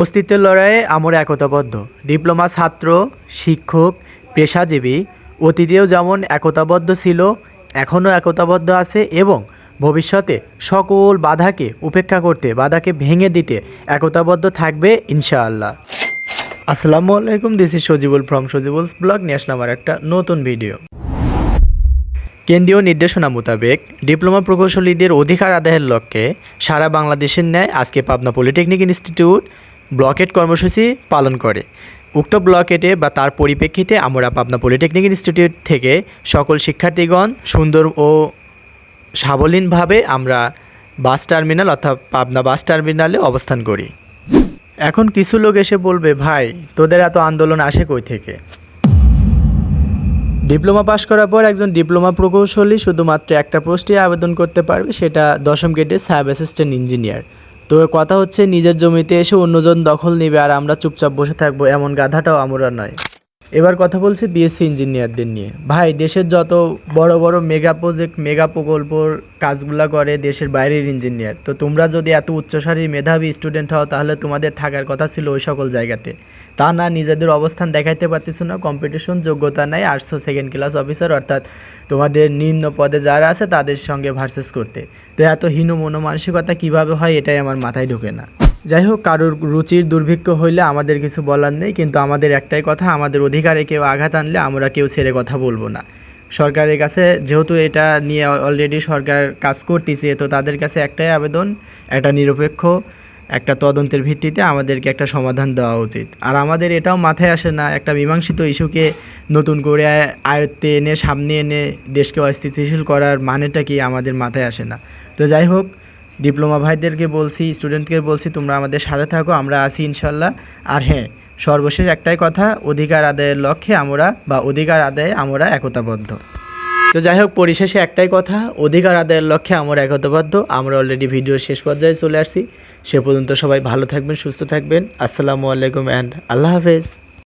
অস্তিত্বের লড়াইয়ে আমরা একতাবদ্ধ। ডিপ্লোমা ছাত্র, শিক্ষক, পেশাজীবী অতীতেও যেমন একতাবদ্ধ ছিল, এখনও একতাবদ্ধ আছে এবং ভবিষ্যতে সকল বাধাকে উপেক্ষা করতে, বাধাকে ভেঙে দিতে একতাবদ্ধ থাকবে ইনশাআল্লাহ। আসসালামু আলাইকুম, this is Sajibul from Sajibul's blog. নিয়ে আসলাম আমার একটা নতুন ভিডিও। কেন্দ্রীয় নির্দেশনা মোতাবেক ডিপ্লোমা প্রকৌশলীদের অধিকার আদায়ের লক্ষ্যে সারা বাংলাদেশের ন্যায় আজকে পাবনা পলিটেকনিক ইনস্টিটিউট ব্লকেট কর্মসূচি পালন করে। উক্ত ব্লকেটে বা তার পরিপ্রেক্ষিতে আমরা পাবনা পলিটেকনিক ইনস্টিটিউট থেকে সকল শিক্ষার্থীগণ সুন্দর ও সাবলীনভাবে আমরা বাস টার্মিনাল অর্থাৎ পাবনা বাস টার্মিনালে অবস্থান করি। এখন কিছু লোক এসে বলবে, ভাই তোদের এত আন্দোলন আসে কই থেকে? ডিপ্লোমা পাশ করার পর একজন ডিপ্লোমা প্রকৌশলী শুধুমাত্র একটা পোস্টে আবেদন করতে পারবে, সেটা 10ম গ্রেডের সাব অ্যাসিস্ট্যান্ট ইঞ্জিনিয়ার। তো কথা হচ্ছে নিজের জমিতে এসে অন্যজন দখল নেবে আর আমরা চুপচাপ বসে থাকবো, এমন গাধাটাও আমরা নয়। এবার কথা বলছি বিএসসি ইঞ্জিনিয়ারদের নিয়ে। ভাই, দেশের যত বড় বড় মেগা প্রজেক্ট, মেগা প্রকল্পর কাজগুলো করে দেশের বাইরের ইঞ্জিনিয়ার। তো তোমরা যদি এত উচ্চসারী মেধাবী স্টুডেন্ট হও, তাহলে তোমাদের থাকার কথা ছিল ওই সকল জায়গাতে। তা না, নিজেদের অবস্থান দেখাইতে পারতেছো না, কম্পিটিশন যোগ্যতা নাই, 802nd ক্লাস অফিসার অর্থাৎ তোমাদের নিম্ন পদে যারা আছে তাদের সঙ্গে ভার্সেস করতে। তো এত হীন মনোমানসিকতা কীভাবে হয় এটাই আমার মাথায় ঢোকে না। যাই হোক, কারোর রুচির দুর্ভিক্ষ হইলে আমাদের কিছু বলার নেই, কিন্তু আমাদের একটাই কথা, আমাদের অধিকারে কেউ আঘাত আনলে আমরা কেউ ছেড়ে কথা বলবো না। সরকারের কাছে যেহেতু এটা নিয়ে অলরেডি সরকার কাজ করতেছে, তো তাদের কাছে একটাই আবেদন, একটা নিরপেক্ষ একটা তদন্তের ভিত্তিতে আমাদেরকে একটা সমাধান দেওয়া উচিত। আর আমাদের এটাও মাথায় আসে না, একটা মীমাংসিত ইস্যুকে নতুন করে আয়ত্তে এনে সামনে এনে দেশকে অস্থিতিশীল করার মানেটা কি আমাদের মাথায় আসে না। তো যাই হোক, ডিপ্লোমা ভাইদেরকে বলছি, স্টুডেন্টকে বলছি, তোমরা আমাদের সাথে থাকো, আমরা আছি ইনশাল্লাহ। আর হ্যাঁ, সর্বশেষ একটাই কথা, অধিকার আদায়ের লক্ষ্যে আমরা অধিকার আদায়ে আমরা একতাবদ্ধ। তো যাই হোক, পরিশেষে একটাই কথা, অধিকার আদায়ের লক্ষ্যে আমরা একতাবদ্ধ। আমরা অলরেডি ভিডিওর শেষ পর্যায়ে চলে আসছি। সে পর্যন্ত সবাই ভালো থাকবেন, সুস্থ থাকবেন। আসসালামু আলাইকুম অ্যান্ড আল্লাহ হাফেজ।